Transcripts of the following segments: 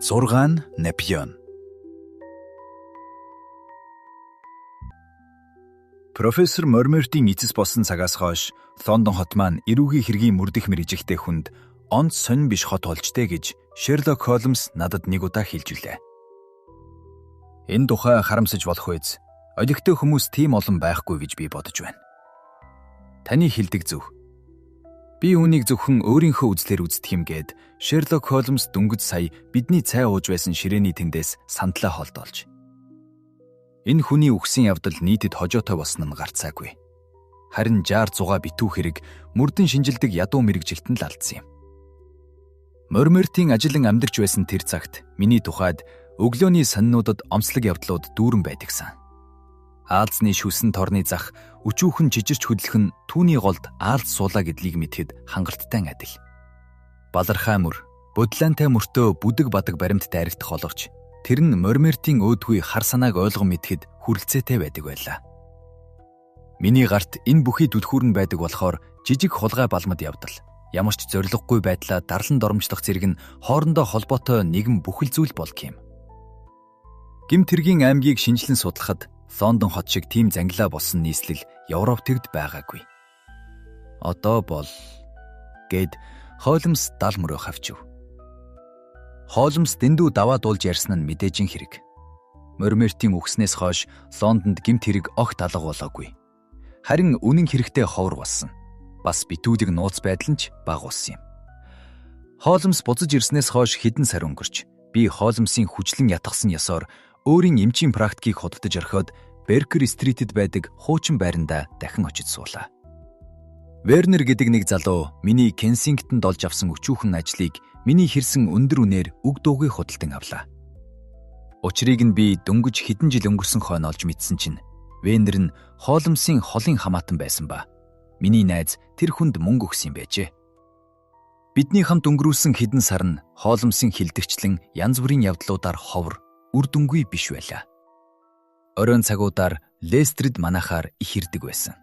6 Наполеон. Профессор Мормертийн эцэс болсон цагаас хойш Лондон хот маань эрүүгийн хэргийн мөрдөх мэрэгжихтэй хүнд онц сонин биш хот болжтэй гэж Шерлок Холмс надад нэг удаа хэлж үлээ. Энэ тухай харамсаж болох үз. Олигтой хүмүүс тийм олон байхгүй гэж би бодож байна. Таны хэлдэг зөв. Би үүнийг зөвхөн өөрийнхөө үзлээр үздэг юм гээд Шерлок Холмс дөнгөж сая бидний цай ууж байсан ширээний тэндээс сандлаа холдоолж. Энэ хүний үхсэн явдал нийтэд хожоотой болсон нь гарцаагүй. Харин 60-100 битүү хэрэг мөрдөн шинжилдэг ядуу мэрэгжилтэн л алдсан юм. Мормертийн ажилан амьдарч байсан тэр цагт миний тухайд өглөөний сонинуудад онцлог явдлууд дүүрэн байдагсан. Аалзны шүсэн торны зах өчүүхэн жижирч хөдлөх нь түүний голд аалз суулаа гэдлийг мэдхэд хангалттай адил. Балархай мөр, бодлаантай мөртөө бүдэг бадаг баримттай харагдах боловч тэр нь Мормертийн өөдгүй хар санааг ойлгон мэдхэд хүрэлцээтэй байдаг байлаа. Миний гарт энэ бүхий дүлхүүрэн байдаг болохоор жижиг хулгай балмад явдал, ямар ч зориггүй байдлаа дарлан доромжлох зэрэг нь хоорондоо холбоотой нэгэн бүхэл зүйл болг юм. Гэмт хэргийн аймгийг шинжилэн судлахад Лондон хот шиг тийм зангилаа болсон нийслэл Европ тегд байгаагүй. Одоо бол гэд Холмс дал мөрөө хавчив. Холмс дэндүү даваа дуулж ярьсан нь мэдээжин хэрэг. Мормертийн үхснээс хойш Лондонд гэмт хэрэг огт алга болоогүй. Харин үнэн хэрэгтээ ховор болсон. Бас битүүдэг нууц байдал нь ч бага болсон юм. Холмс буцаж ирснээс хойш хэдэн сар өнгөрч би Холмсын хүчлэн ятгсан ёсоор өөрийн эмчийн практикийг худалдаж орхиод Беркер стритэд байдаг хуучин байрандаа дахин очиж суулаа. Вернер гэдэг нэг залуу миний Кенсингтонд олж авсан өчүүхэн ажлыг миний хэрсэн өндөр үнээр үг дуугүй худалдан авлаа. Учрыг нь би дөнгөж хэдэн жил өнгөрсөн хойно олж мэдсэн чинь Вернер нь Холмсын холын хамаатан байсан ба миний найз тэр хүнд мөнгө өгсөн юм байжээ. Бидний хамт өнгөрүүлсэн хэдэн сар нь Холмсын хилдэгчлэн янз бүрийн явдлуудаар ховор үр дүнгүй биш байлаа. Оройн цагуудаар Лестрид манахаар их ирдэг байсан.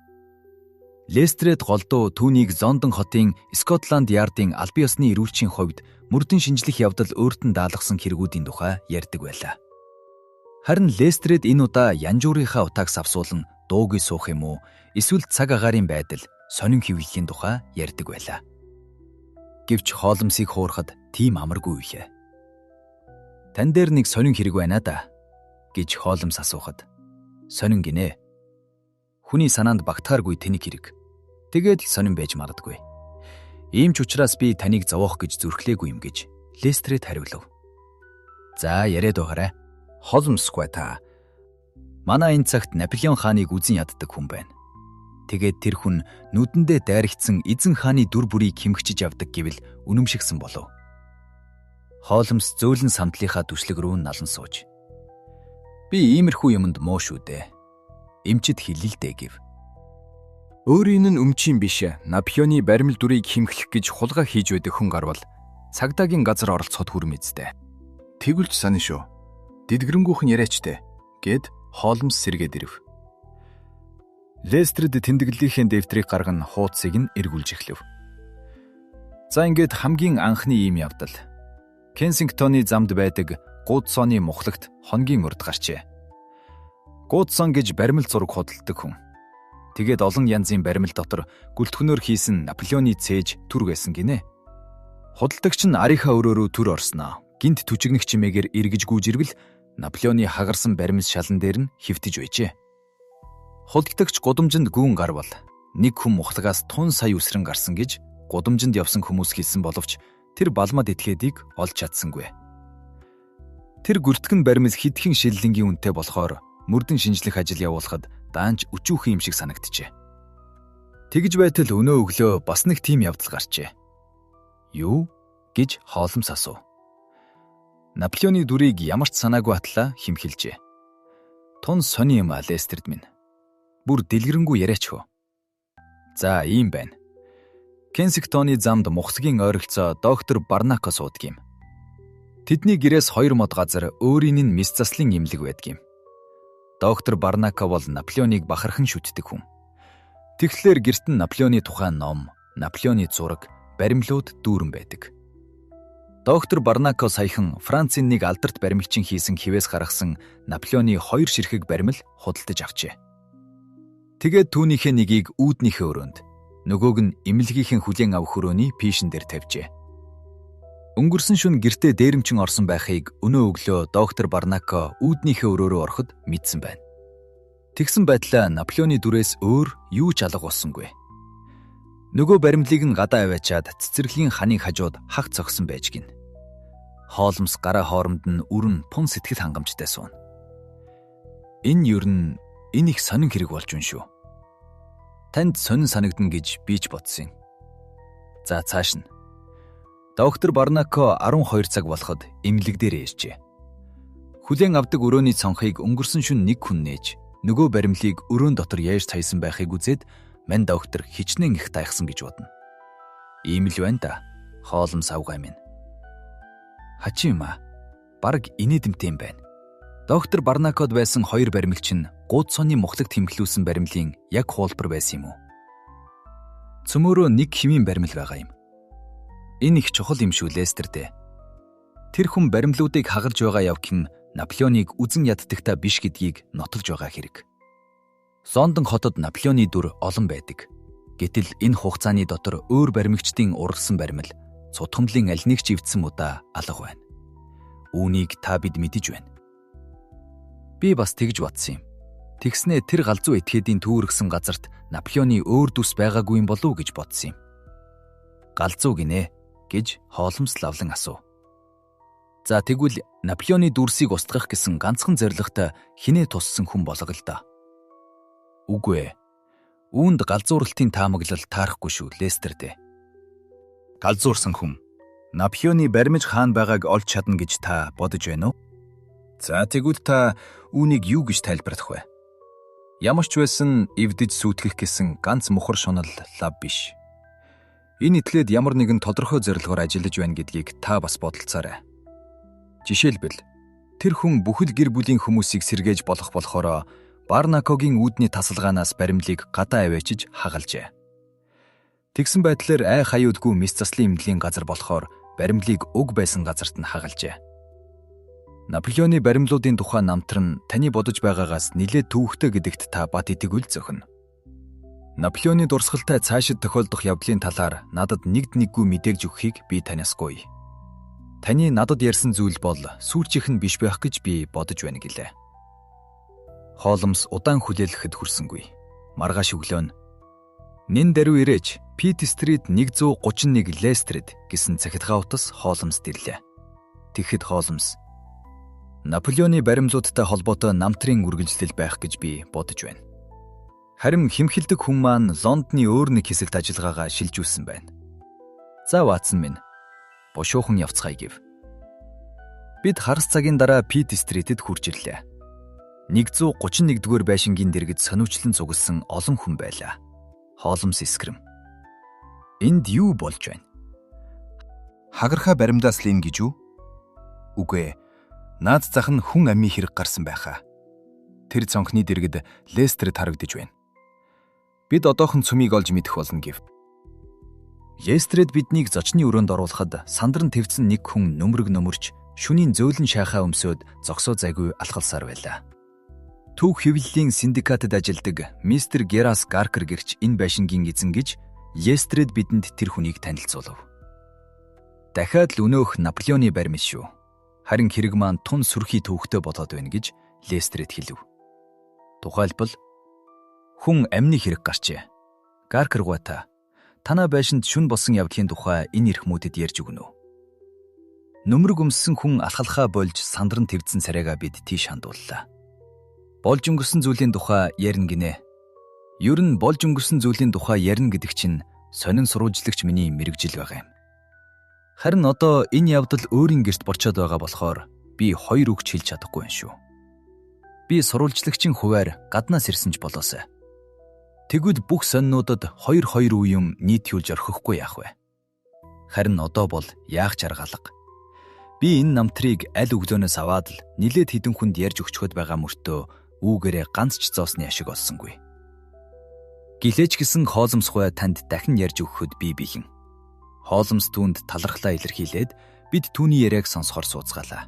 Лестрид голдуу түүнийг Лондон хотын Скотланд Яардын албан ёсны эрүүлчийн хувьд мөрдөн шинжлэх явдал өөртөө даалгасан хэрэгүүдийн тухай ярьдаг байлаа. Харин Лестрид энэ удаа янжуурынхаа утааг савсуулан дуугүй суух юм уу, эсвэл цаг агаарын байдал, сонин хэвлэлийн тухай ярьдаг байлаа. Гэвч Холмсыг хуурахад тийм амаргүй билээ. Тан дээр нэг сонин хэрэг байна да гэж Холмс асуухад сонин гинэ. Хүний санаанд багтахааргүй тэнэг хэрэг. Тэгээд л сонин байж магадгүй. Ийм ч учраас би таныг зовоох гэж зүрхлээгүй юм гэж Лестрид хариулав. За яриад байгаарай. Холмсгүй та. Манай энэ цагт Наполеон хааныг үзэн яддаг хүн байна. Тэгээд тэр хүн нүдэндээ дайрагдсан эзэн хааны дүр бүрийг хэмгчиж явдаг гэвэл үнэмшигсэн болов. Холмс зөөлөн самтлынхаа түшлэг рүү налан сууж. Би иймэрхүү юмд муу шүү дээ. Эмчэд хэлэлдэ гэв. Өөрийн нь өмчийн биш Наполеоны баримл дүрийг хэмхлэх гэж хулгай хийж байдаг хүн гарвал цагдаагийн газар оролцоход хүрмэзтэй. Тэгвэл ч санаа шүү. Дэдгэрэнгүйхэн яриачтэй гэд Холмс сэргээд ирэв. Лестрид тэмдэглэлийнхээ дэвтрийг гарган хуудсыг нь эргүүлж эхлэв. За ингээд хамгийн анхны ийм явдал. Кенсингтоны замд байдаг Гудсоны мухлагт хоногийн урд гарчээ. Гудсон гэж баримл зураг худалдаг хүн. Тэгээд олон янзын баримл дотор гүлтгөнөөр хийсэн Наполеоны цээж түр байсан гинэ. Худалдагч нь арийнхаа өрөөрөө түр орсноо. Гинт түчигнэх чимээгээр эргэж гүйж ирвэл Наполеоны хагарсан баримл шалан дээр нь хөвтөж байжээ. Худалдагч гудамжинд гүн гарвал нэг хүн мухлагаас тун сая үсрэн гарсан гэж гудамжинд явсан хүмүүс хэлсэн боловч тэр балмад этгээдийг олж чадсангүй. Тэр гүртгэн баримл хэдхэн шиллингийн үнэтэй болохоор мөрдөн шинжлэх ажил явуулахад даанч өчүүхэн юм шиг санагджээ. Тэгж байтал өнөө өглөө бас нэг тийм явдал гарчээ. Юу гэж Холмс асуув. Наполеоны дүрийг ямар ч санаагүй атлаа химхэлжээ. Тун сони юм а Лестрид минь. Бүр дэлгэрэнгүй яриач хөө. За ийм байна. Кенсингтоны замд мухлагийн ойролцоо доктор Барнако суудаг юм. Тэдний гэрээс 2 мод газар өөрийн нь мис заслын имлэг байдаг юм. Доктор Барнако бол Наполеоныг бахархан шүтдэг хүн. Тэгэхээр гэрт нь Наполеоны тухайн ном, Наполеоны зураг, баримлууд дүүрэн байдаг. Доктор Барнако саяхан Францын нэг алдарт баримлчин хийсэн хивээс гаргасан Наполеоны 2 ширхэг баримл худалдаж авчээ. Тэгээд түүнийхээ нэгийг үүднийхээ өрөөнд, нөгөөг нь имлэгийнхэн хүлээн авах өрөөний пишин дээр тавьжээ. Өнгөрсөн шөнө гэртээ дээрэмчин орсон байхыг өнөө өглөө доктор Барнако үүднийхээ өрөө рүү ороход мэдсэн байна. Тэгсэн байдлаа Наполеоны дүрээс өөр юу ч алга болсонгүй. Нөгөө баримлыг нь гадаа аваачаад цэцэрлэгийн ханыг хажууд хаг цогсон байж гин. Холмс гараа хоромд нь үрэн пун сэтгэл хангамжтай сууна. Энэ их сонин хэрэг болж байна шүү. Танд сонин санагдана гэж би ч бодсон юм. За цааш нь. Доктор Барнако 12 цаг болоход имлэг дээр ээжжээ. Хүлээн авдаг өрөөний цонхыг өнгөрсөн шөнө нэг хүн нээж, нөгөө баримлыг өрөөн дотор яаж цайсан байхыг үзээд мань доктор хичнээн их тайхсан гэж бодно. Ийм л байна да. Холмс авгай минь. Хачин юм аа. Бараг инээдэмтэй юм байна. Доктор Барнакод байсан 2 баримлч нь гууд цооны мухлаг тэмхлүүлсэн баримлын яг хуулбар байсан юм уу? Цөмөөрөө нэг хэмийн баримл байгаа юм. Энэ их чухал юм шүү Лестердээ. Тэр хүн баримлуудыг хагарж байгаа явгын Наполеоныг үзен яддагтаа биш гэдгийг нотолж байгаа хэрэг. Лондон хотод Наполеоны дүр олон байдаг. Гэтэл энэ хугацааны дотор өөр баримлчдын уралсан баримл цутгамлын аль нэг ч ивдсэн удаа алга байна. Үүнийг та бид мэдэж байна. Би бас тэгж бодсон юм. Тэгснээ тэр галзуу этгээдийн түүргсэн газарт Наполеоны өөр дүс байгаагүй юм болов уу гэж бодсон юм. Галзуу гинэ гэж Холмс лавлан асуув. За тэгвэл Наполеоны дүрсийг устгах гэсэн ганцхан зорилготой хинээ туссан хүн болго л да. Үгүй ээ. Үүнд галзууралтын таамаглал таарахгүй шүү Лестердээ. Галзуурсан хүн Наполеоны баримж хаан байгааг олж чадна гэж та бодож байна уу? За тэгвэл та үүнийг юу гэж тайлбарлах вэ? Ямар ч байсан эвдэж сүйтгэх гэсэн ганц мухар шунал лав биш. Энэ итлээд ямар нэгэн тодорхой зорилгоор ажиллаж байна гэдгийг та бас бодолцоорой. Жишээлбэл тэр хүн бүхэл гэр бүлийн хүмүүсийг сэргээж болохоор Барнакогийн үүдний тасалгаанаас баримлыг гадаа аваачиж хагалжээ. Тэгсэн байдлаар ай хаюудгүй мис заслын имлэлийн газар болохоор баримлыг уг байсан газарт нь хагалжээ. Наполеоны баримлуудын тухай намтар нь таны бодож байгаагаас нэлээд төвөгтэй гэдэгт та бат итгэвэл зохино. Наполеоны дурсгалтай цаашид тохиолдох явдлын талаар надад нэгднэггүй мэдээгж өгөхийг би танаас гуйя. Таны надад ярьсан зүйл бол сүүлчийнх нь биш байх гэж би бодож байна гэлээ. Холмс удаан хүлээлгэхэд хүрсэнгүй. Маргааш өглөө нь нэн даруй ирээч Пит стрит 131 Лестерд гэсэн цахилгаан утас Холмс ирлээ. Тэгэхэд Холмс Наполеоны баримлуудтай холбоотой намтрын үргэлжлэл байх гэж би бодож байна. Харин хэмхэлдэг хүн маань Лондоны өөр нэг хэсэгт ажиллагаагаа шилжүүлсэн байна. За Ватсон минь. Бушуухан явцгаая гэв. Бид харс цагийн дараа Пит стритэд хурж ирлээ. 131-р байшингийн дэргэд сониучлан цугласан олон хүн байлаа. Холмс эсгрэм. Энд юу болж байна? Хагархаа баримдаас л ин гэж үү? Үгүй ээ. Наад зах нь хүн амийн хэрэг гарсан байхаа. Тэр цонхны дэргэд Лестерд харагдаж байна. Бид одоохон цөмийг олж мэдэх болно гэв. Лестерд биднийг зочны өрөөнд оруулахад сандран твцэн нэг хүн нөмрөж шүнийн зөөлөн шайхаа өмсөөд зогсоо зайгүй алхалсаар байлаа. Түүх хэвлэлийн синдикатад ажилладаг мистер Герас Гаркер гэрч энэ байшингийн эзэн гэж Лестерд бидэнд тэр хүнийг танилцуулав. Дахиад л өнөөх Наполеоны баримл шүү. Харин хэрэг маань тун сүрхий төвхтэй болоод байна гэж Лестерд хэлв. Тухайлбал хүн амны хэрэг гарчээ. Гаркер гуйта. Танаа байшинд шүн болсон явдлын тухай энэ эрхмүүдэд ярьж өгнө үү? Нөмрөг өмссөн хүн алхалхаа болж сандран твцэн царайгаа бид тийш хандууллаа. Болж өнгөрсөн зүйлийн тухай ярина гинэ. Ер нь болж өнгөрсөн зүйлийн тухай ярина гэдэг чинь сонин сурвалжлагч миний мэрэгжил байгаа юм. Харин одоо энэ явдал өөрийн гэрт борчоод байгаа болохоор би 2 үгч хэлж чадахгүй юм шүү. Би сурвалжлагчийн хуваар гаднаас ирсэн ч болоосай. Тэгвэл бүх сонинуудад 2 үе юм нийтүүлж орхихгүй яах вэ? Харин одоо бол яах ч аргалга. Би энэ намтрыг аль өглөөнөөс аваад л нилээд хідэн хүнд ярьж өгчхөд байгаа мөртөө үүгээрээ ганц ч зоосны ашиг олсонгүй. Гэлээч гисэн Холмс хуй танд дахин ярьж өгөхөд би бэлэн. Холмс түүнд талархлаа илэрхийлээд Бид түүний яриаг сонсохоор сууцгаалаа.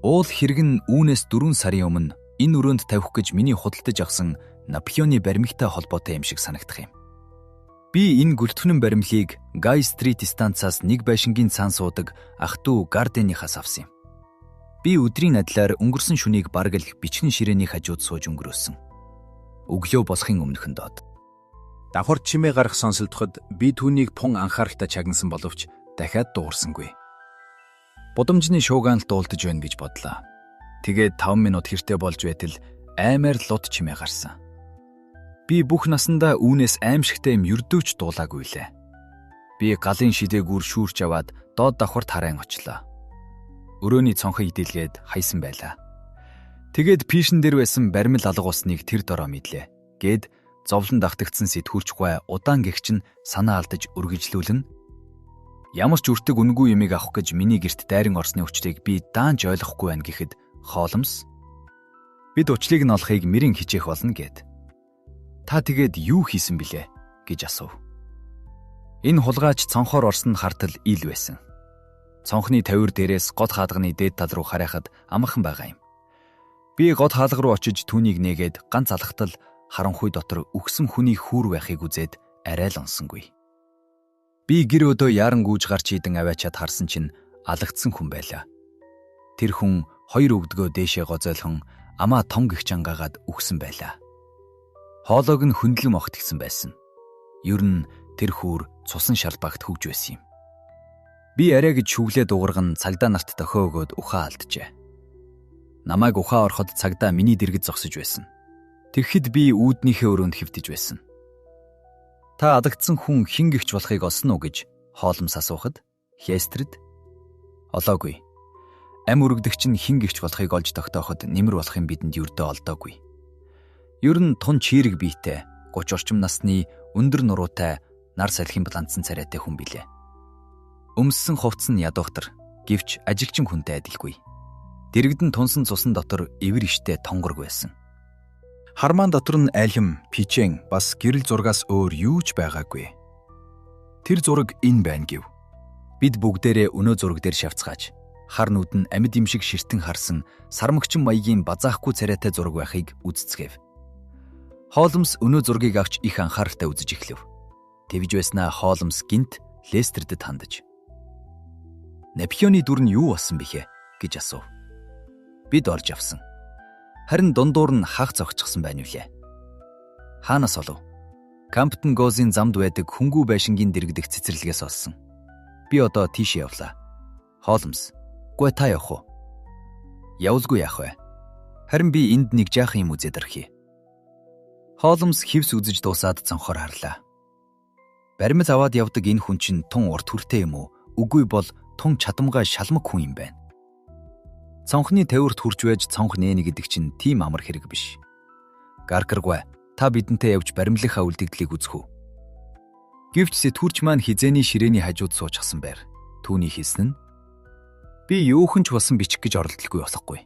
Уул хэрэг нь үүнээс 4 сарын өмнө энэ өрөөнд тавих гэж миний худалдаж авсан Наполеоны баримттай холбоотой юм шиг санагдах юм. Би энэ гүлтгэнэн баримлыг Гай Стрит станцаас нэг байшингийн цаан суудаг ах トゥ Гарденыхаас авсан юм. Би өдрийн адилаар өнгөрсөн шөнийг бараг л бичгэн ширээний хажууд сууж өнгөрөөсөн. Өглөө босхын өмнөхөн доод. Давхар чимээ гарах сонсолдоход би түүнийг пун анхаарахтаа чагнасан боловч дахиад дуурсангүй. Будамжны шуугаанал дуулдаж байна гэж бодлоо. Тэгээд 5 минут хэртэ болж байтал аймаар луд чимээ гарсан. Би бүх насандаа үүнээс аимшигтай юм ердөөч дуулаагүй лээ. Би галын шидээгүүр шүүрч аваад доод давхарт хараан очлоо. Өрөөний цонхыг идэлгээд хайсан байлаа. Тэгээд пишэн дээр байсан баримл алга усныг тэр дороо мэдлээ. Гээд зовлон давтагдсан сэтгүүлчгүй удаан гэгч нь санаа алдаж үргэлжлүүлэн ямар ч өртөг үнгүй юмыг авах гэж миний гэрт дайран орсны өчтгийг би даанч ойлгохгүй байна гэхэд хооломс бид учлыг нь олохыг мэрийн хичээх болно гэд. Та тэгээд юу хийсэн бilé гэж асуув. Энэ хулгайч цонхоор орсон хартал ил байсан. Цонхны тавир дээрээс гот хаалганы дээд тал руу харайхад амархан байгаа юм. Би гот хаалга руу очиж түүнийг нээгээд ганц алхтал харанхуй дотор үхсэн хүний хүүр байхыг үзээд арай л онсонгүй. Би гэр өдөө яран гүйж гарч идэн аваачаад харсан чинь алагдсан хүн байлаа. Тэр хүн 2 өвдгөө дээшээ гозойлхон амаа том гихч ангаагаад үхсэн байлаа. Хоолойг нь хөндлөн могтгсон байсан. Ер нь тэр хүүр цусан шалбагт хөвж байсан юм. Би арай гэж шүглээ дуурган цагдаа нарт дохио өгөөд ухаан алджээ. Намайг ухаан ороход цагдаа миний дэргэд зогсож байсан. Тэгэхэд би үүднийхээ өрөөнд хэвтэж байсан. Та адагдсан хүн хэн гихч болохыг олсон уу гэж хооломс асуухад Хестрид олоогүй. Ам өргөдөгч нь хэн гихч болохыг олж тогтооход нэмэр болохын бидэнд юрдөө олдоогүй. Ер нь тун чирэг биетэй 30 орчим насны өндөр нуруутай нар салхин баланцсан царайтай хүн билээ. Өмссөн хувцс нь ядуухтар гэвч ажигчин хүнтэй адилгүй. Дэрэгдэн тунсан цусан дотор эвэр иштэй тонгорг байсан. Хармаан дотор нь алим, пичэн бас гэрэл зургаас өөр юу ч байгаагүй. Тэр зураг энэ байна гэв. Бид бүгдээрээ өнөө зураг дээр шавцгааж хар нүд нь амьд юм шиг ширтэн харсан сармагчин маягийн базаахгүй царайтай зураг байхыг үзцгээв. Хооломс өнөө зургийг авч их анхааралтай үзэж эхлэв. Тэвж байснаа хооломс гинт Лестердэд хандаж. Наполеоны дүр нь юу болсон бихэ гэж асуув. Бид орж авсан. Харин дундуур нь хах зогчсон байна үлээ. Хаанаас олов? Камптон Гозын замд байдаг хөнгүү байшингийн дэргэдэх цэцэрлэгээс олсон. Би одоо тийш явлаа. Хооломс, гүй та явах уу? Явуулгүй яах вэ? Харин би энд нэг жаахан юм үзээд ирхий. Хооломс хевс үзэж дуусаад цонхоор харлаа. Баримт аваад явдаг энэ хүн чинь тун урт хүртэй юм уу? Үгүй бол тун чадамгай шалмаг хүн юм байна. Цонхны тавирт хурж байж цонх нээнэ гэдэг чинь тийм амар хэрэг биш. Гаркергүй, та бидэнтэй явж баримлахаа үлдэгдлийг үзэх үү? Гэвч сэтгүүрч маань хизээний ширээний хажууд суучихсан байр. Түүний хийсэн нь би юухэн ч болсон бичих гэж оролдолгүй болохгүй.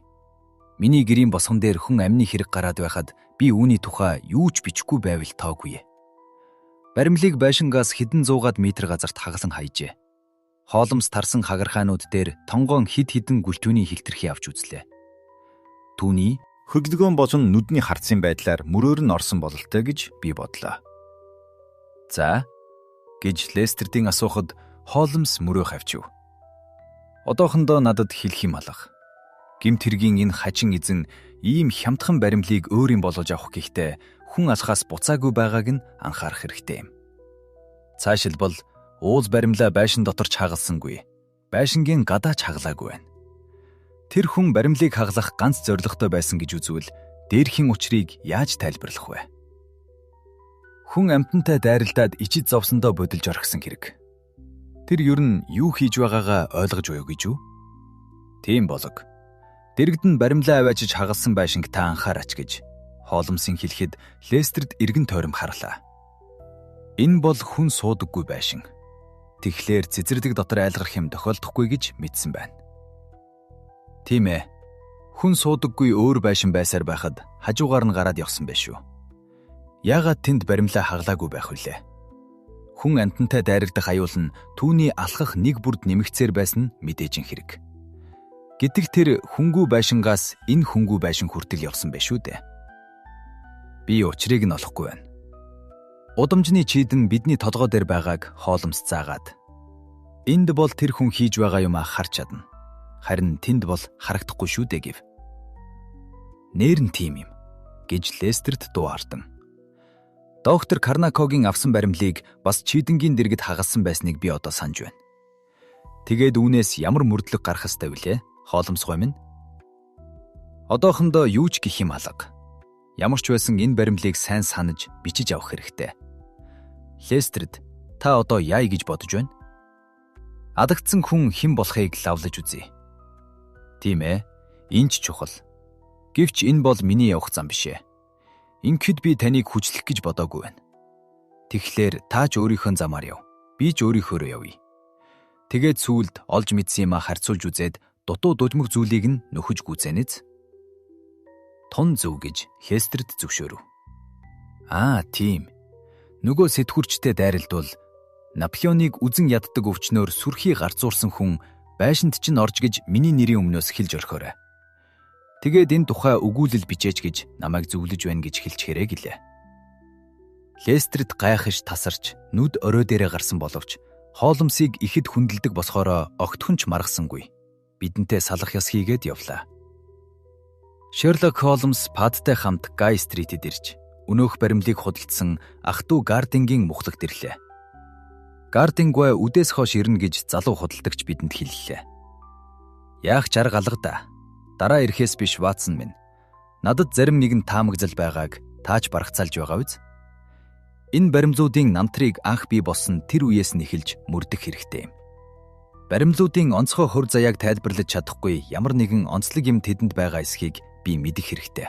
Миний гэрийн босгон дээр хүн амны хэрэг гараад байхад би үүний тухай юу ч бичихгүй байвал тоогүй. Баримлыг байшингаас хэдэн зуугаад метр газарт хаглан хайжээ. Хооломс тарсан хагархаанууд дээр тонгоон хид хідэн гүлтвэний хилтэрхий авч үзлээ. Түүний хөглөгөн бозон нүдний харцын байдлаар мөрөөр нь орсон бололтой гэж би бодлоо. За гэж Лестердийн асуухад Хооломс мөрөө хавчив. Одоохондоо надад хэлэх юм алга. Гэмт хэргийн энэ хачин эзэн ийм хямдхан баримлыг өөр юм болгож авах гэхдээ хүн алхаас буцаагүй байгааг нь анхаарах хэрэгтэй юм. Цаашилбал уулз баримлаа байшин дотор чагалсангүй. Байшингийн гадаа чаглаагүй байна. Тэр хүн баримлыг хаглах ганц зорилготой байсан гэж үзвэл дээрхийн учрыг яаж тайлбарлах вэ? Хүн амьтантай дайралтад ичид зовсондоо бодилж орхисон хэрэг. Тэр ер нь юу хийж байгаагаа ойлгож буй гэж үү? Тийм болог. Дэрэгд нь баримлаа аваачиж хагалсан байшинг та анхаараач гэж Хооломсын хэлэхэд Лестерд эргэн тойром харлаа. Энэ бол хүн суудаггүй байшин. Тэгэхээр цэцэрлэг дотор айлгарх юм тохиолдохгүй гэж мэдсэн байна. Тийм ээ. Хүн суудаггүй өөр байшин байсаар байхад хажуугаар нь гараад явсан байх шүү. Яагаад тэнд баримлаа хаглаагүй байх вүлээ? хүн амьтантай дайрагдах аюул нь түүний алхах нэг бүрд нэмэгцээр байсан нь мэдээж хэрэг. Гэтэл тэр хөнгүү байшингаас энэ хөнгүү байшин хүртэл явсан байх шүү дээ. Би учрыг нь олохгүй байна. Удамжны чийдэн бидний толгой дээр байгааг хооломс заагаад. Энд бол тэр хүн хийж байгаа юм харж чадна. Харин тэнд бол харагдахгүй шүү дээ гэв. Нээр нь тийм юм гэж Лестерт дуу хартан. Доктор Карнакогийн авсан баримлыг бас чийдэнгийн дэргэд хагалсан байсныг би одоо санаж байна. Тэгээд үүнээс ямар мөрдлөг гарах ёстой вүлээ? Хооломсгой минь. Одоохондоо юу ч гэх юм алга. Ямар ч байсан энэ баримлыг сайн санаж бичиж авах хэрэгтэй. Лестерд та одоо яа гэж бодож байна? Адагдсан хүн хэн болохыг лавлаж үзье. Тийм ээ, энэ ч чухал. Гэвч энэ бол миний явах зам биш ээ. Ингээд би таныг хүчлэх гэж бодоогүй байна. Тэгэхээр та ч өөрийнхөө замаар яв. Би ч өөрийнхөөрөө явъя. Тэгээд сүүлд олж мэдсэн юмаа харьцуулж үзээд дутуу дудмаг зүйлийг нь нөхөж гүйцэнэз. Тун зөв гэж Лестерд зөвшөөрөв. Тийм. Нөгөө сэтгүрчтэй дайралдвал Наполеоныг үзен яддаг өвчнөөр сүрхий гарцуурсан хүн байшинд чинь орж гэж миний нэрийн өмнөөс хэлж орхиорой. Тэгээд энэ тухай өгүүлэл бичээч гэж намайг зөвлөж байна гэж хэлчихээрэй гэлээ. Лестерд гайхаж тасарч нүд орой дээрээ гарсан боловч хооломсыг ихэд хүндэлдэг босхороо огтхон ч маргасангүй. Бидэнтэй салах ёс хийгээд явлаа. Шерлок Холмс Падтай хамт Гай Стритэд ирж өнөөх баримлыг худалдсан ах トゥ Гардингийн мухлагт ирлээ. Гардингвай үдээс хойш ирнэ гэж залуу худалдагч бидэнд хэллээ. Яах ч арга алга да. Дараа ирэхээс биш Ватсон минь. Надад зарим нэгэн таамагзал байгааг таач барахцаалж байгаа биз? Энэ баримлуудын намтрыг анх бий болсон тэр үеэс нь эхэлж мөрдөх хэрэгтэй юм. Баримлуудын онцгой хур заяаг тайлбарлаж чадахгүй ямар нэгэн онцлог юм тэдэнд байгаа эсхийг би мэдэх хэрэгтэй.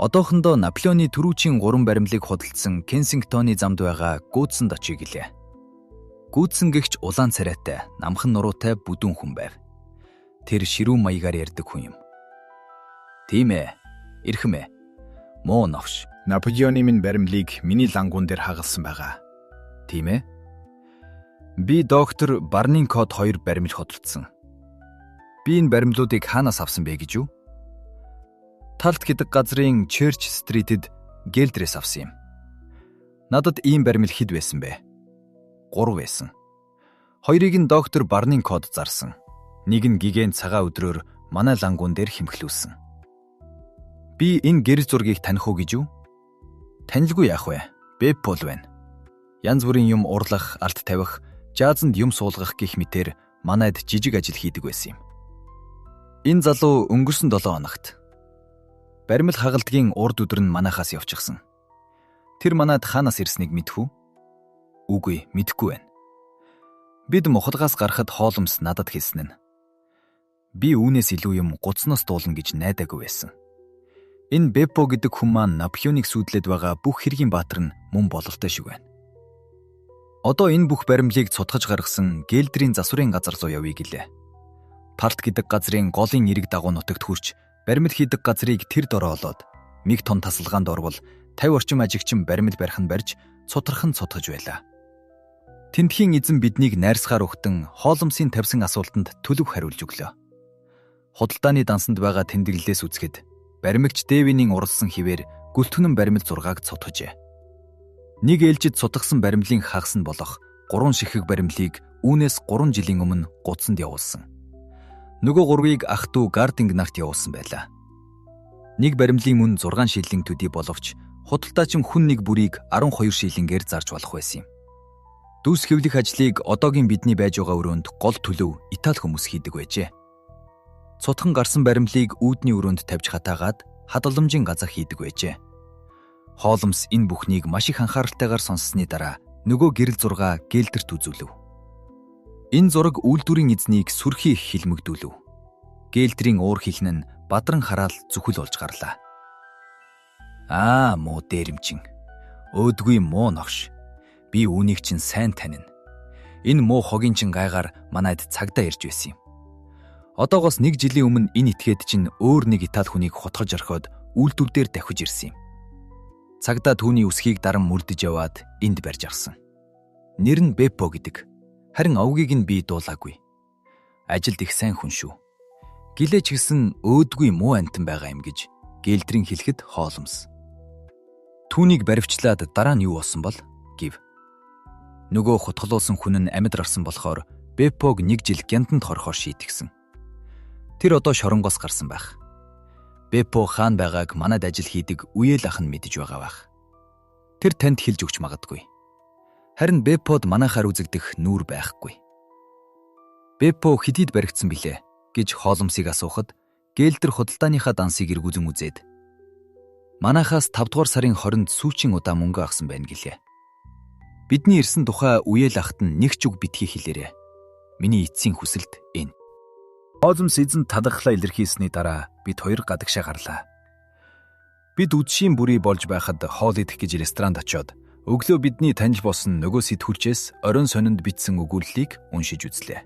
Одоохондоо Наполеоны түрүүчийн 3 баримлыг худалдсан Кенсингтоны замд байгаа Гүүдсэнд очие гэлээ. Гүүдсэн гэгч улаан царайтай, намхан нуруутай бүдүүн хүн байв. Тэр ширүүн маягаар ярьдаг хүн юм. Тийм ээ, эрхэм ээ. Муу новш. Наполеоны минь баримлыг миний лангуун дээр хагалсан байгаа. Тийм ээ. Би доктор Барнинкод 2 баримл хөдөлсөн. Би энэ баримлуудыг хаанаас авсан бэ гэж юу? Талт гэдэг газрын Черч Стритэд Гэлдрээс авсан юм. Надад ийм баримл хэд байсан бэ? 3 байсан. 2-ыг нь доктор Барнинкод зарсан. Нэг нь гигэн цагаан өдрөөр манай лангуун дээр химхлүүлсэн. Би энэ гэрэл зургийг таних уу гэж юу? Танилгүй яах вэ? Беппол байна. Янз бүрийн юм урлах, алт тавих, жазанд юм суулгах гэх мэтэр манайд жижиг ажил хийдэг байсан юм. Энэ залуу өнгөрсөн 7 хоногт баримл хагалдгийн урд өдөр нь манайхаас явчихсан. Тэр манайд хаанаас ирснийг мэдэх үү? Үгүй, мэдэхгүй байна. Бид мухалгаас гарахад хооломс надад хэлсэн нь. Би үүнээс илүү юм гуцноос дуулна гэж найдаагүй байсан. Энэ Беппо гэдэг хүн маань Наполеоныг сүйдлээд байгаа бүх хэргийн баатар нь мөн бололтой шиг байна. Одоо энэ бүх баримлыг цутгаж гаргасан Гэлдрийн засварын газар руу явъя гэлээ. Парт гэдэг газрын голын эрэг дагуу нутагт хүрч баримл хийдэг газрыг тэр дороо олоод миг том тасалгаанд орвол 50 орчим ажигчин баримл барих нь барьж цутгархан цутгаж байлаа. Тентхийн эзэн биднийг найрсгаар өгтөн хооломсын тавьсан асуултанд төлөв хариулж өглөө. Худалдааны дансанд байгаа тэмдэглэлээс үзэхэд баримгч Дэвиний уралсан хിവэр гөлтгөнөн баримл 6-г цутгажээ. Нэг ээлжид цутгасан баримлын хагас нь болох 3 шихэг баримлыг үүнээс 3 жилийн өмнө гудсанд явуулсан. Нөгөө 3-ыг ах トゥ Гардинг нарт явуулсан байлаа. Нэг баримлын мөн 6 шиллинг төдий боловч худалдаачин хүн нэг бүрийг 12 шиллингээр зарж болох байсан юм. Дүүс хэвлэх ажлыг одоогийн бидний байж байгаа өрөөнд гол төлөв Итали хүмүүс хийдэг байжээ. Цутхан гарсан баримлыг үүдний өрөөнд тавьж хатаагаад хадгаламжийн газар хийдэг байжээ. Хооломс энэ бүхнийг маш их анхааралтайгаар сонссны дараа нөгөө гэрэл 6 Гэлдерт үзүүлв. Энэ зураг үйлдвэрийн эзнийг сүрхий хилмигдүүлв. Гэлдрийн уур хилэн нь бадран хараал зүхэл болж гарлаа. Муу дээрэмчин. Өөдгүй муу новш. Би үүнийг чинь сайн танина. Энэ муу хогийн чин гайгаар манайд цагдаа ирж байсан юм. Одоогоос 1 жилийн өмнө энэ этгээд чинь өөр нэг Итали хүнийг хутгаж орхиод үйлдвэр дээр давхиж ирсэн юм. Цагдаа түүний үсгийг даран мөрдөж яваад энд барьж авсан. Нэр нь Беппо гэдэг. Харин овгийг нь би дуулаагүй. Ажилд их сайн хүн шүү. Гэлээч гэсэн өөдгүй муу амтан байгаа юм гэж гэлтрийн хэлэхэд Холмс. Түүнийг баривчлаад дараа нь юу болсон бол гэв. Нөгөө хутгалуулсан хүн нь амьд гарсан болохоор Беппог 1 жил гянтанд хорхоор шийтгсэн. Тэр одоо шоронгоос гарсан байх. Беппо хаан байгааг манад ажил хийдэг үеэл ах нь мэдэж байгаа байх. Тэр танд хэлж өгч магадгүй. Харин Беппод манайхаар үзэгдэх нүүр байхгүй. Беппо хэдийд баригдсан билээ гэж Холмсыг асуухад гэлтэр худалдааныхаа дансыг эргүүлэн үзээд манайхаас 5 дугаар сарын 20-нд сүүчийн удаа мөнгө авсан байна гэлээ. Бидний ирсэн тухай үеэл ахт нь нэг ч үг битгий хэлээрээ. Миний эцсийн хүсэлт энэ. Холмс эзэн талархлаа илэрхийлсэний дараа бид хоёр гадагшаа гарлаа. Бид үдшийн бүрий болж байхад хоол идэх гэж ресторанд очиод өглөө бидний таньж болсон нөгөө сэтгүүлчээс орон сонинд бичсэн өгүүллийг уншиж үзлээ.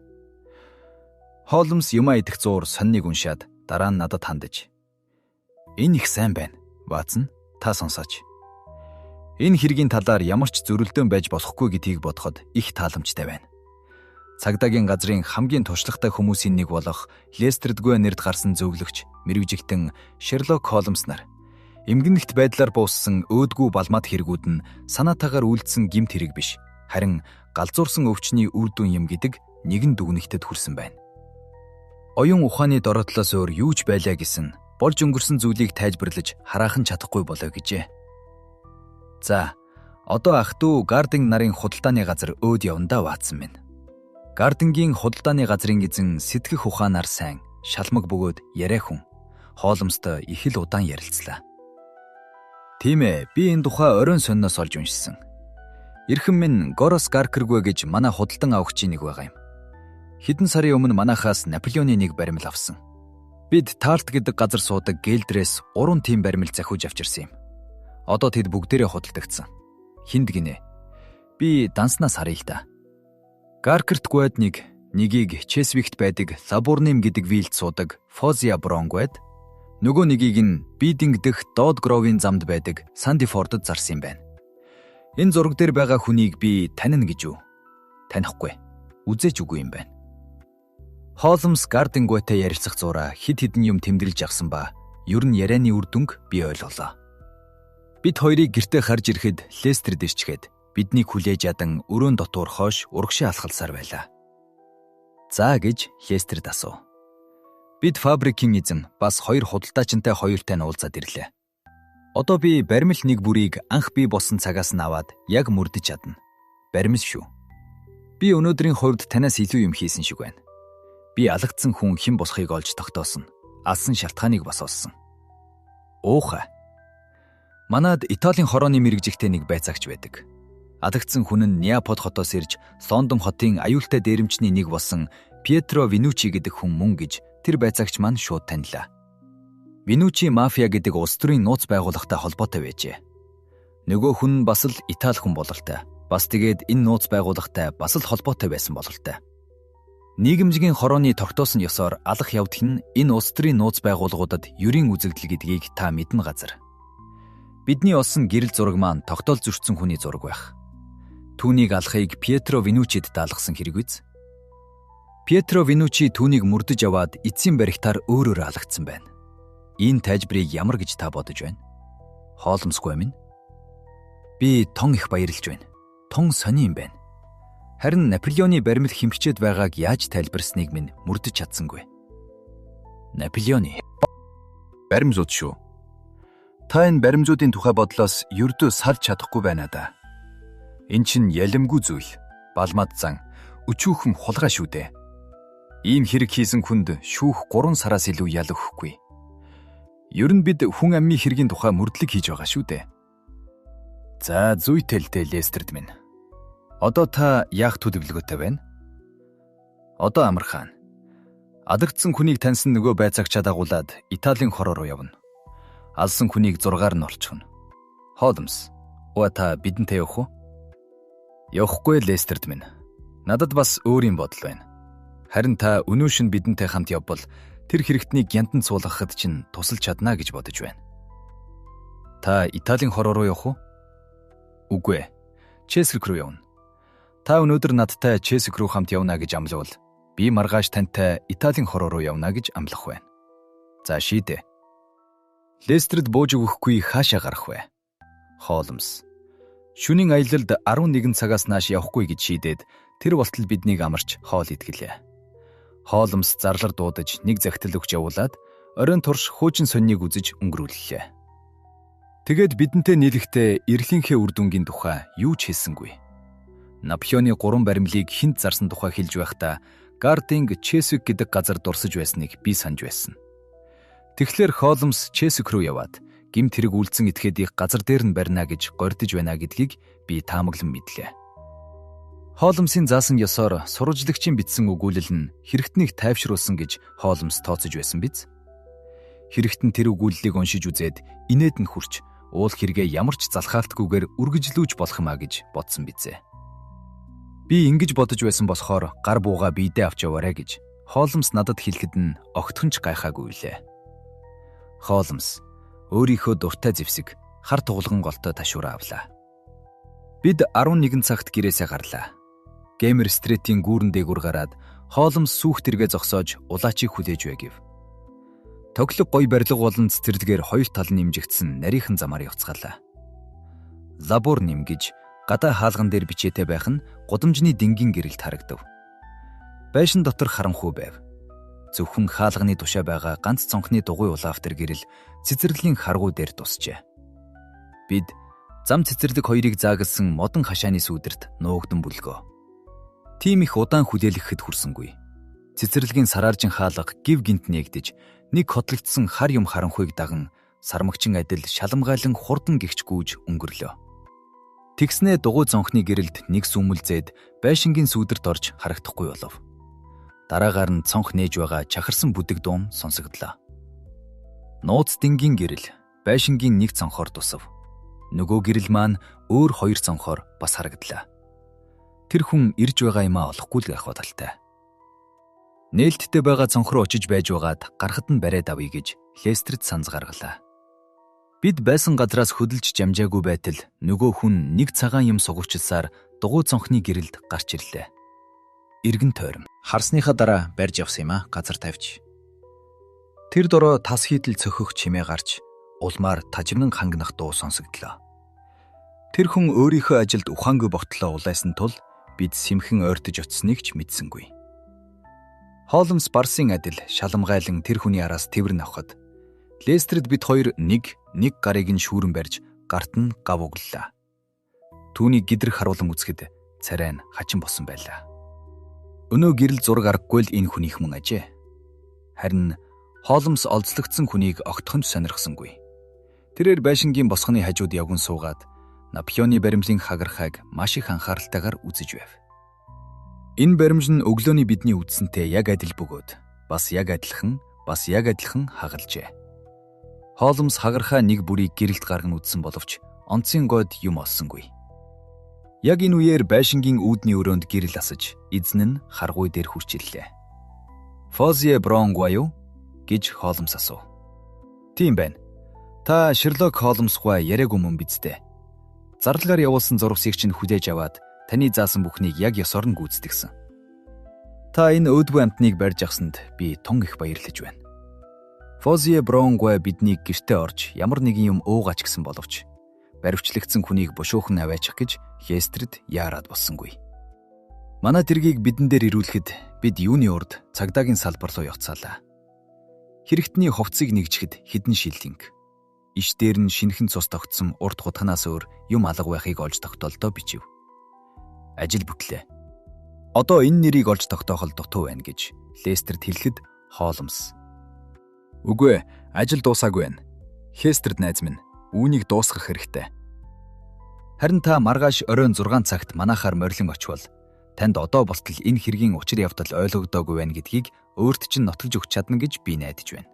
Холмс юмаа идэх зуур сонныг уншаад дараа нь надад хандаж "Энэ их сайн байна. Ватсон, та сонсооч. Энэ хэргийн талаар ямар ч зөрөлдөөн байж болохгүй гэдгийг бодоход их тааламжтай байна. Цагдаагийн газрын хамгийн туршлагатай хүмүүсийн нэг болох Лестерд Гуэнерд гарсан зөвлөгч мэрэгжигтэн Шерлок Холмс нар эмгэнэлт байдлаар бууссан өөдгүү балмаад хэрэгүүд нь санаатаагаар үйлдсэн гэмт хэрэг биш, харин галзуурсан өвчний үр дүн юм гэдэг нэгэн дүгнэлтэд хүрсэн байна. Оюун ухааны дороотлоос өөр юу ч байлаа гэсэн болж өнгөрсөн зүйлийг тайлбарлаж хараахан чадахгүй болоо гэжээ. За, одоо ах トゥ Гардинг нарын худалдааны газар өөд явандаа Ватсон минь. Гардингийн худалдааны газрын эзэн сэтгэх ухаанаар сайн, шалмаг бөгөөд яриа хүн. Холмстой их л удаан ярилцлаа. Тийм ээ, би энэ тухай оройн сонноос олж уншсан. Эрхэм минь Горос Гаркергүй гэж манай худалдан авахчийн нэг байгаа юм. Хэдэн сарын өмнө манайхаас Наполеоны нэг баримл авсан. Бид Тарт гэдэг газар суудаг гэлдрээс 3 тийм баримл захиуж авчирсан юм. Одоо тэд бүгдээрээ худалдагдсан. Хинд гинэ. Би данснаас харъя л да. Гаркерт гуйд нэгийг Чесвигт байдаг Лабурним гэдэг вилд суудаг Фозия Бронгуйд, нөгөө нэгийг нь Бидинг дэх Дод Гровийн замд байдаг Сандифордод зарсан юм байна. Энэ зураг дээр байгаа хүнийг би танина гэж үү? Танихгүй. Үзээч үгүй юм байна. Холмс Гардингуйтай ярилцах зураа хид хідэн юм тэмдэглэж авсан ба ер нь ярианы үр дүнг би ойлголоо. Бид хоёрыг гэртээ харж ирэхэд Лестерд ирчгээд биднийг хүлээж ядан өрөөнд дотуур хойш урагшаа алхалсаар байлаа. За гэж Лестерд асуув. Бид фабрикийн эзэн бас 2 худалдаачинтай хоёртай нь уулзаад ирлээ. Одоо би баримл нэг бүрийг анх бий болсон цагаас нь аваад яг мөрдөж чадна. Баримл шүү. Би өнөөдрийн хувьд танаас илүү юм хийсэн шиг байна. Би алгадсан хүн хэн босхийг олж тогтоосон. Алсан шалтгааныг бас олсон. Уухай. Манад Италийн хорооны мэрэгжигтэй нэг байцаагч байдаг. Алгадсан хүн нь Неапол хотоос ирж Лондон хотын аюултай дээрэмчний нэг болсон Пьетро Винучи гэдэг хүн мөн гэж тэр байцаагч маань шууд танилаа. Винучи мафия гэдэг улс төрийн нууц байгууллагатай холбоотой байжээ. Нөгөө хүн бас л Итали хүн бололтой. Бас тэгээд энэ нууц байгууллагатай бас л холбоотой байсан бололтой. Нийгэмжгийн хорооны тогтоосон ёсоор алах явдал нь энэ улс төрийн нууц байгууллагуудад ерийн үзэгдэл гэдгийг та мэднэ газар. Бидний олсон гэрэл зураг маань тогтоол зөрчсөн хүний зураг байх. Түүнийг алахыг Пьетро Винучид даалгасан хэрэг биз? Пьетро Винучи түүнийг мөрдөж аваад эцсийн баригтаар өөрөөр алгадсан байна. Энэ тайлбарыг ямар гэж та бодож байна? Холмсгүй минь. Би тон их баярлж байна. Тон сони юм байна. Харин Наполеоны баримл хэмжчээд байгааг яаж тайлбарсныг минь мөрдөж чадсангүй. Наполеоны баримзууд шүү. Та энэ баримзуудын тухай бодлоос ердөө салж чадахгүй байна да. Эн чин ялэмгүй зүйл, балмад зан, өчүүхэн хулгай шүү дээ. Ийм хэрэг хийсэн хүнд шүүх 3 сараас илүү ял өгөхгүй. Ер нь бид хүн аммын хэргийн тухай мөрдлөг хийж байгаа шүү дээ. За зүйтэй л дээ Лестерд минь. Одоо та яах төлөвлөгөөтэй байна? Одоо амархан. Алгадсан хүнийг таньсан нөгөө байцаагчаа дагуулад Италийн хороо руу явна. Алсан хүнийг 6-аар нь олчихно. Холмс, та бидэнтэй явах уу? Явахгүй Лестерд минь. Надад бас өөр юм бодол байна. Харин та өнөөшн бидэнтэй хамт явбал тэр хэрэгтнийг гянтан суулгахад чинь тусалж чадна гэж бодож байна. Та Италийн хороо руу явах уу? Үгүй ээ. Чесвик руу явна. Та өнөөдөр надтай Чесик рүү хамт явна гэж амлавал би маргааш тантай Италийн хороо руу явна гэж амлах байна. За шийдэ. Лестерд бууж өгөхгүй хаашаа гарах вэ? Холмс. Шөнийн аялалд 11 цагаас нааш явахгүй гэж шийдээд тэр болтол биднийг амарч хоол идгэлээ. Холмс зарлар дуудаж нэг захидал өгч явуулаад оройн турш хуучин сонныг үзэж өнгөрүүллээ. Тэгээд бидэнтэй нийлэхдээ эрлийнхээ үр дүнгийн тухай юу ч хэлсэнгүй. Наполеоны 3 баримлыг хинт зарсан тухай хэлж байхдаа Гардинг Чесвик гэдэг газар дурсаж байсныг би санаж байсан. Тэгэхээр Холмс Чесвик рүү яваад гэмт хэрэг үйлдсэн этгээдийг газар дээр нь барина гэж гордож байна гэдгийг би таамаглан мэдлээ. Холмсын заасан ёсоор сурвалжлагчийн бичсэн өгүүлэл нь хэрэгтнийг тайвшруулсан гэж Холмс тооцож байсан биз? Хэрэгтэн тэр өгүүллийг уншиж үзээд инээд нь хүрч уул хэрэгээ ямар ч залхаалтгүйгээр үргэлжлүүлж болох юмаа гэж бодсон бизээ. Би ингэж бодож байсан болохоор гар бууга биедээ авч яваарэ гэж Холмс надад хэлэхэд нь огтхонч гайхаагүй лээ. Холмс өөрийнхөө дуртай зэвсэг хар тугалган голтой ташуураа авлаа. Бид 11 цагт гэрээсээ гарлаа. Геймер стритийн гүүрэн дээгүүр гараад Холмс сүүх тэргээ зогсоож улаачийг хүлээж байв. Тоглог гой барилга болон цэцэрлэгээр хоёр тал нь нэмжигдсэн нарийнхан замаар явцгаалаа. Лабор нэмгэж гадаа хаалган дээр бичээтэй байх нь гудамжны дэнгийн гэрэлт харагдав. Байшин дотор харанхуй байв. Зөвхөн хаалганы тушаа байгаа ганц цонхны дугуй улаавтар гэрэл цэцэрлэгийн харгуй дээр дуусжээ. Бид зам цэцэрлэг хоёрыг заагалсан модон хашааны сүүдэрт нуугдан бүлгөө. Тим их удаан хүлээлгэхэд хүрсэнгүй. Цэцэрлэгийн сарааржин хаалга гив гинт нэгдэж нэг хотлогдсон хар юм харанхуйг даган сармагчин адил шаламгайлан хурдан гихч гүйж өнгөрлөө. Тэгснээ дугуй зонхны гэрэлд нэг сүмэлзээд байшингийн сүүдэрт орж харагдахгүй болов. Дараагаар нь цонх нээж байгаа чахарсан бүдэг дуум сонсогдлоо. Нууц дэнгийн гэрэл байшингийн нэг цонхоор тусав. Нөгөө гэрэл маань өөр хоёр цонхоор бас харагдлаа. Тэр хүн ирж байгаа юмаа олохгүй л гэх бодолтой. Нээлттэй байгаа цонх руу очиж байж байгаад гарахад нь бариад авъя гэж Лестерд санз гаргалаа. Бид байсан газраас хөдөлж жамжаагүй байтал нөгөө хүн нэг цагаан юм сугавчилсаар дугуй цонхны гэрэлд гарч ирлээ. Иргэн тойрон харсныхаа дараа барьж явсан юм а газар тавьж. Тэр дороо тас хийдэл цөхөх чимээ гарч улмаар тажигнан хангнах дуу сонсогдлоо. Тэр хүн өөрийнхөө ажилд ухаангүй богтлоо улайсан тул бид сэмхэн ойртож очсныг ч мэдсэнгүй. Холмс Барсын адил шаламгайлан тэр хүний араас тэвэр навхад Лестерд бид хоёр нэг гарыг нь шүүрэн барьж гарт нь гав угллаа. Түүнийг гидрэх харуулan үзэхэд царай нь хачин босон байлаа. Өнөө гэрэл зураг аргагүй л энэ хүнийх мөн ажээ. Харин Холмс олзлогдсон хүнийг огтхонч сонирхсангүй. Тэрээр байшингийн босгоны хажууд явган суугаад Наполеоны баримлын хагархайг маш их анхааралтайгаар үзэж байв. Энэ баримж нь өглөөний бидний үдсэнтэй яг адил бөгөөд бас яг адилхан хагалжээ. Холмс хагархай нэг бүрийг гэрэлт гарган үзсэн боловч онцгийн гойд юм олсонгүй. Яг энэ үеэр байшингийн үүдний өрөөнд гэрэл асаж эзэн нь харгуй дээр хурч ирлээ. "Фоzie Бронгвай юу?" гэж Холмс асуув. "Тийм байна. Та Шерлок Холмсгүй яриаггүй мөн биз дээ. Зарлагаар явуулсан зурвсыг чинь хүлээж аваад таны заасан бүхнийг яг ёсоор нь гүйцэтгсэн. Та энэ өөдгөө амтныг барьж авсанд би тун их баярлаж байна. Фоzie Бронгвай биднийг гэртээ орж ямар нэгэн юм уугаач гэсэн боловч баривчлагдсан хүнийг бушуухан аваачих гэж Лестерд яарад болсонгүй. Манай тэргийг бидэн дээр ирүүлэхэд бид юуны урд цагдаагийн салбар руу явцгаалаа. Хэрэгтний хувцсыг нэгжихэд хідэн шиллинг. Иш дээр нь шинхэн цус тогтсон урт хутганаас өөр юм алга байхыг олж тогтоолдоо бичив. Ажил бүтлээ. Одоо энэ нэрийг олж тогтоохол дутуу байна гэж Лестерд хэлэхэд Холмс: "Үгүй, ажил дуусаагүй байна. Лестерд найз минь, үүнийг дуусгах хэрэгтэй. Харин та маргааш оройн 6 цагт манайхаар морилон очивол танд одоо болтол энэ хэргийн учир явдал ойлгогдоогүй байна гэдгийг өөрт чинь нотгож өгч чадна гэж би найдаж байна.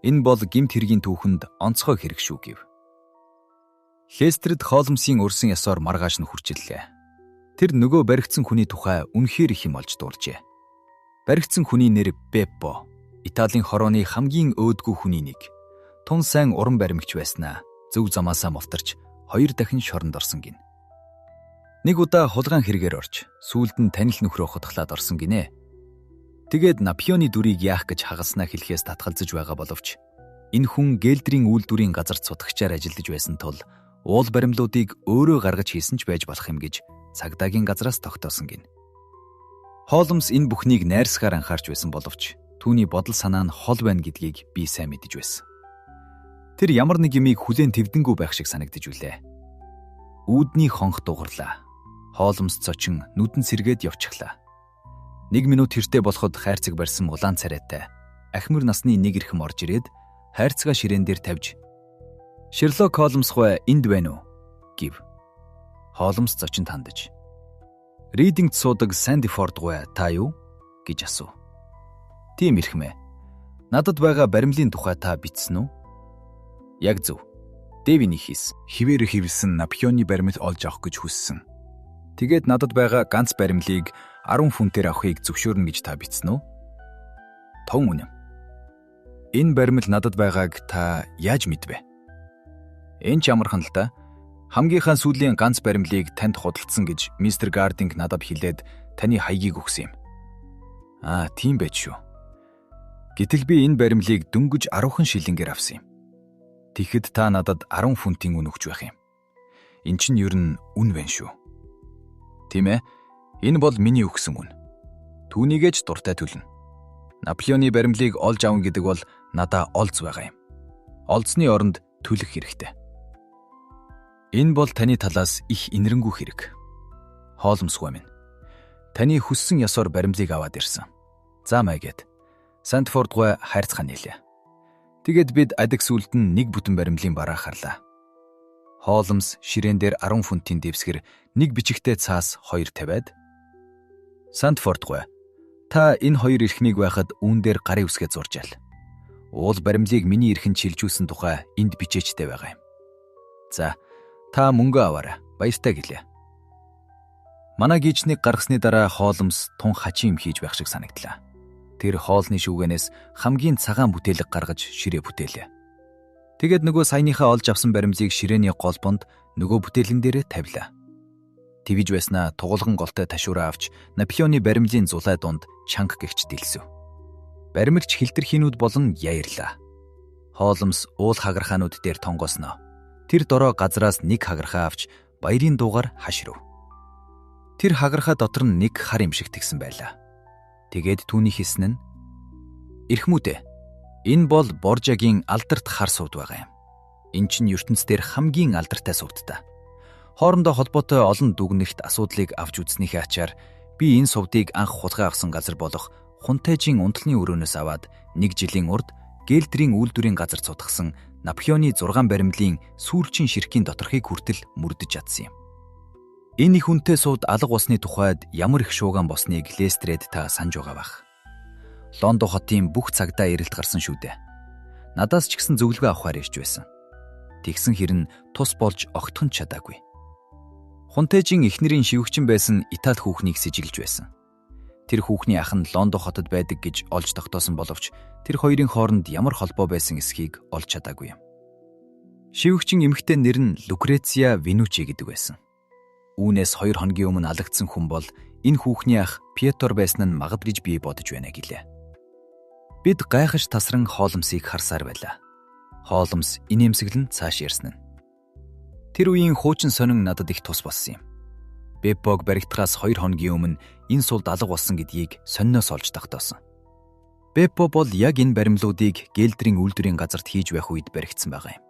Энэ бол гэмт хэргийн түүхэнд онцгой хэрэг шүү" гэв. Лестерд Холмсын өрсөн ёсоор маргааш нь хүрчиллээ. Тэр нөгөө баригдсан хүний тухай үнэхээр их юм олж дууржээ. Баригдсан хүний нэр Беппо, Италийн хорооны хамгийн өөдгүү хүний нэг. Тун сайн уран баримгч байснаа зөв замаасаа мултарч 2 дахин шоронд орсон гин. Нэг удаа хулгайн хэрэгээр орж, сүүлд нь танил нөхрөө хутглаад орсон гинэ. Тэгээд Напёны дүрийг яах гэж хагалснаа хэлхээс татгалзаж байгаа боловч энэ хүн Гелдрийн үйлдвэрийн газарт судагчаар ажиллаж байсан тул уул баримлуудыг өөрөө гаргаж хийсэн ч байж болох юм гэж цагдаагийн газраас тогтоосон гин. Холмс энэ бүхнийг найрсгаар анхаарч байсан боловч түүний бодол санаа нь хол байна гэдгийг би сайн мэдэж байсан. Тэр ямар нэг юмыг хүлээн твдэнгүй байх шиг санагдаж үлээ. Үүдний хонх дугарлаа. Холмс цочин нүдэн сэргээд явчихлаа. 1 минут хэртэй болоход хайрцаг барьсан улаан царайтай ахмир насны нэг эрхэм орж ирээд хайрцага ширээн дээр тавьж "Шерлок Холмс гоо энд байна уу?" гэв. Холмс зочинд хандаж "Ридингт суудаг Сандифорд гоо та юу?" гэж асуув. "Тийм эрхмээ. Надад байгаа баримлын тухай та бичсэн үү?" "Яг зөв. Дэвиний хийс хിവэр хивсэн Напёны баримт олж авах гэж хүссэн. Тэгээд надад байгаа ганц баримлыг 10 фунтээр авахыг зөвшөөрнө гэж та бичсэн үү?" "Тун үнэн." "Энэ баримл надад байгааг та яаж мэдвэ?" "Энэ ч амархан л да. Хамгийн сүүлийн ганц баримлыг танд худалдсан гэж мистер Гардинг надад хэлээд таны хаягийг өгсөн юм." "Аа, тийм байж шүү. Гэтэл би энэ баримлыг дөнгөж 10 шиллингээр авсан юм. Тэгэхэд та надад 10 фунтын үн өгч байх юм. Эн чинь ер нь үн байна шүү. Тийм ээ. Энэ бол миний өгсөн үн. Түүнийгээ ч дуртай төлнө. Напёны баримлыг олж авна гэдэг бол надаа олз байгаа юм. Олзны оронд төлөх хэрэгтэй. Энэ бол таны талаас их инэрэнгүү хэрэг. Холмсгүй минь. Таны хүссэн ёсоор баримлыг аваад ирсэн. За маягээд. Сандфорд гоо хайрцгаа нийлээ. Тэгээд бид адаг сүлд нь 1 бүтэн баримлын бараа харлаа." Холмс ширээн дээр 10 фунтын дэвсгэр 1 бичигтэй цаас 2 тавиад "Сандфорд гоо, та энэ 2 эрхмийг байхад үүн дээр гарын үсгээ зуржаал. Уул баримлыг миний эрхэнд шилжүүлсэн тухай энд бичээчтэй байгаа юм. За, та мөнгө аваарай. Баяртай гэлээ." Манай гийчнийг гаргасны дараа Холмс тун хачин юм хийж байх шиг санагдлаа. Тэр хоолны шүүгэнээс хамгийн цагаан бүтээлэг гаргаж ширээ бүтээлээ. Тэгээд нөгөө саяныхаа олж авсан баримлыг ширээний голбонд нөгөө бүтээлэн дээрээ тавилаа. Твж байснаа тугуулган голтой ташуураа авч Напёны баримлын зулай дунд чанга гэгч дэлсэв. Баримлч хилдэрхийнүүд болон яйрлаа. Холмс уул хагархаанууд дээр тонгоосноо. Тэр дороо газраас 1 хагархаа авч баярын дуугаар хашрив. Тэр хагархаа дотор нь 1 хар юм шиг тэгсэн байлаа. Тэгээд түүний хийсэн нь "Эрхмүүдээ, энэ бол Боржагийн алдарт хар сувд байгаа юм. Энэ чинь ертөнцийн хамгийн алдартай сувдтай. Хоорондоо холбоотой олон дүгнэлт асуудлыг авч үзснийхээ ачаар би энэ сувдыг анх хулгай авсан газар болох Хунтайжийн унтлын өрөөнөөс аваад 1 жилийн урд Гелдрийн үйлдвэрийн газар цутгсан Напёны 6 баримлын сүүлчийн ширхгийн доторхыг хүртэл мөрдөж чадсан юм. Энэ их хүнтэй сууд алга усны тухайд ямар их шууган босныг Лестрээд та санаж байгаа бах. Лондон хотын бүх цагдаа эрэлт гарсан шүү дээ. Надаас ч гэсэн зөвлөгөө авахар ирж байсан. Тэгсэн хэрн тус болж огтхон чадаагүй. Хунтайжийн эхнэрийн шивгчин байсан Итали хүүхнийг сэжиглэж байсан. Тэр хүүхний ах нь Лондон хотод байдаг гэж олж тогтоосон боловч тэр хоёрын хооронд ямар холбоо байсан эсхийг олж чадаагүй юм. Шивгчин эмэгтэй нэр нь Лукреция Винучи гэдэг байсан. Үүнээс 2 хоногийн өмнө алагдсан хүн бол энэ хүүхний ах Пьетро байсан нь магад гэж би бодож байна гэлээ. Бид гайхаж тасран Холмсыг харсаар байлаа. Холмс инээмсэглэн цааш ярьсан нь. Тэр үеийн хуучин сонин надад их тус болсон юм. Беппог баригдахаас 2 хоногийн өмнө энэ сулд алга болсон гэдгийг сонноос олж тогтоосон. Беппо бол яг энэ баримлуудыг Гелдрийн үйлдвэрийн газарт хийж байх үед баригдсан байгаа юм.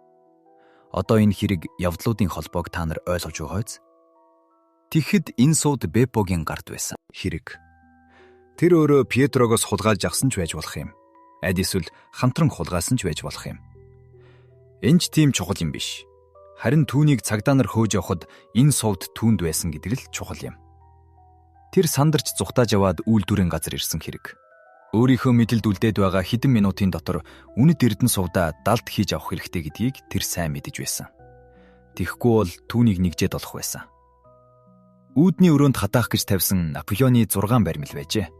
Одоо энэ хэрэг явдлуудын холбоог та нар ойлгож байгаа биз? Тэгэхэд энэ сууд Беппогийн гарт байсан хэрэг. Тэр өөрөө Пьетрогоос хулгайлж авсан ч байж болох юм. Аль эсвэл хамтран хулгайлсан ч байж болох юм. Энэ ч тийм чухал юм биш. Харин түүнийг цагдаа нар хөөж явахад энэ сувд түүнд байсан гэдэг л чухал юм. Тэр сандарч зүхтааж аваад үйлдвэрийн газар ирсэн хэрэг. Өөрийнхөө мэдэлд үлдээд байгаа хэдэн минутын дотор үнэт эрдэнэ сувдаа далд хийж авах хэрэгтэй гэдгийг тэр сайн мэдэж байсан. Тэгэхгүй бол түүнийг нэгжээд олох байсан. Үүдний өрөөнд хатаах гэж тавьсан Напёны 6 баримл байжээ.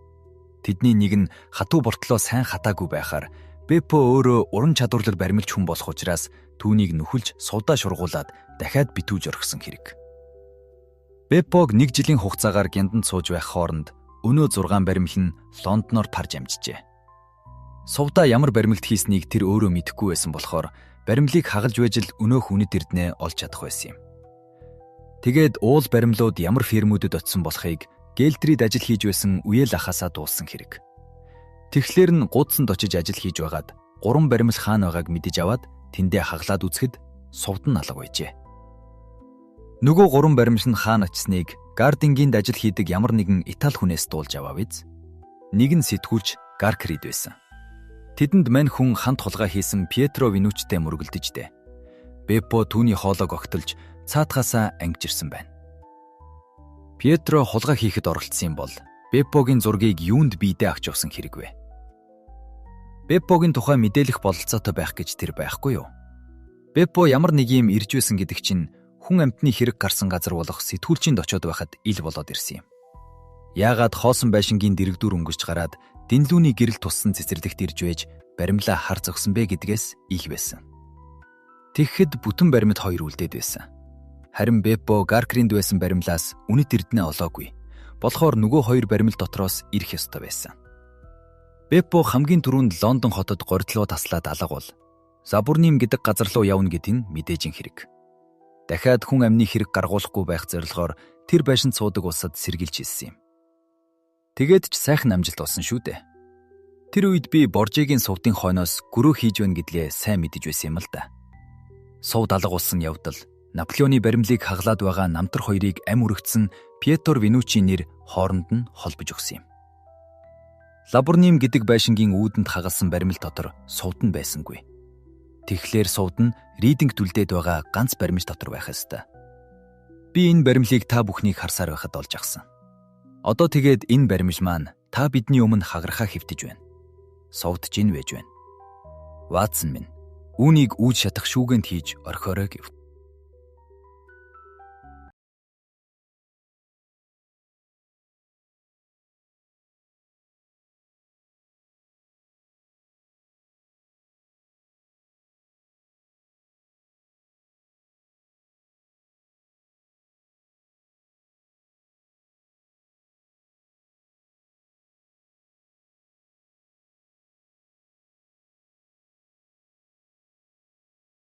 Тэдний нэг нь хатуу бортлоо сайн хатаагүй байхаар Беппо өөрөө уран чадварлал баримлч хүн болох учраас түүнийг нөхөлж сувдаа шургуулад дахиад битүүж орхисон хэрэг. Беппог 1 жилийн хугацаагаар гянданд сууж байх хооронд өнөө 6 баримл нь Лондоноор тарж амжжээ. Сувдаа ямар баримлт хийснийг тэр өөрөө мэдэхгүй байсан болохоор баримлыг хагалж байж л өнөөх үнэт эрдэнэ олж чадах байсан юм. Тэгээд уул баримлууд ямар фермүүдэд очисон болохыг Гэлтрид ажил хийж байсан үеэл ахасаа дуулсан хэрэг. Тэгэхээр нь гудсанд очиж ажил хийж байгаад 3 баримл хаана байгааг мэдэж аваад тэндээ хаглаад үзэхэд сувд нь алга байжээ. Нөгөө 3 баримл нь хаана очисныг Гардингинд ажил хийдэг ямар нэгэн Итали хүнээс дуулж аваа биз. Нэг нь сэтгүүлч Гаркрид байсан. Тэдэнд мань хүн хамт хулгай хийсэн Пьетро Винучтэй мөргөлдөжтэй. Беппо түүний хоолойг огтолж цаатгаасаа ангижирсан байна. Пьетро хулгай хийхэд оролцсон бол Беппогийн зургийг юунд биедээ авч явсан хэрэг вэ? Беппогийн тухай мэдээлэх бололцоотой байх гэж тэр байхгүй юу? Беппо ямар нэг юм ирж байсан гэдэг чинь хүн амьтны хэрэг гарсан газар болох сэтгүүлчинд очиод байхад ил болоод ирсэн юм. Яагаад хоосон байшингийн дэрэгдүр өнгөрч гараад Дэнлүүний гэрэл туссан цэцэрлэгт ирж байж баримлаа хар зогсон бэ гэдгээс ил байсан. Тэгэхэд бүтэн баримт 2 үлдээд байсан. Харин Беппо Гаркринд байсан баримлаас үнэт эрдэнэ олоогүй. Болохоор нөгөө 2 баримл дотроос ирэх ёстой байсан. Беппо хамгийн түрүүнд Лондон хотод горьдлоо таслаад алга бол Забурним гэдэг газар руу явна гэдэг нь мэдээжин хэрэг. Дахиад хүн амны хэрэг гаргуулахгүй байх зорилгоор тэр байшинд суудаг улсад сэргийлж хэлсэн юм. Тэгээд ч сайхан амжилт олсон шүү дээ. Тэр үед би Боржигийн сувдын хойноос гөрөө хийж байна гэдгээ сайн мэдэж байсан юм л да. Сувд алга болсон явдал Наполеоны баримлыг хаглаад байгаа намтар хоёрыг ам өргөцсөн Пьетро Винучи нэр хооронд нь холбож өгсөн юм. Лабурним гэдэг байшингийн үүдэнд хагалсан баримл дотор сувд нь байсангүй. Тэгэхээр сувд нь Ридинг түлдээд байгаа ганц баримж дотор байх ёстой. Би энэ баримлыг та бүхнийг харсаар байхад олж авсан. Одоо тэгээд энэ баримж маань та бидний өмнө хагарахаа хэвтэж байна. Сувд жин байж байна. Ватсон минь, үүнийг үүж шатах шүүгэнд хийж орхиорой гэв.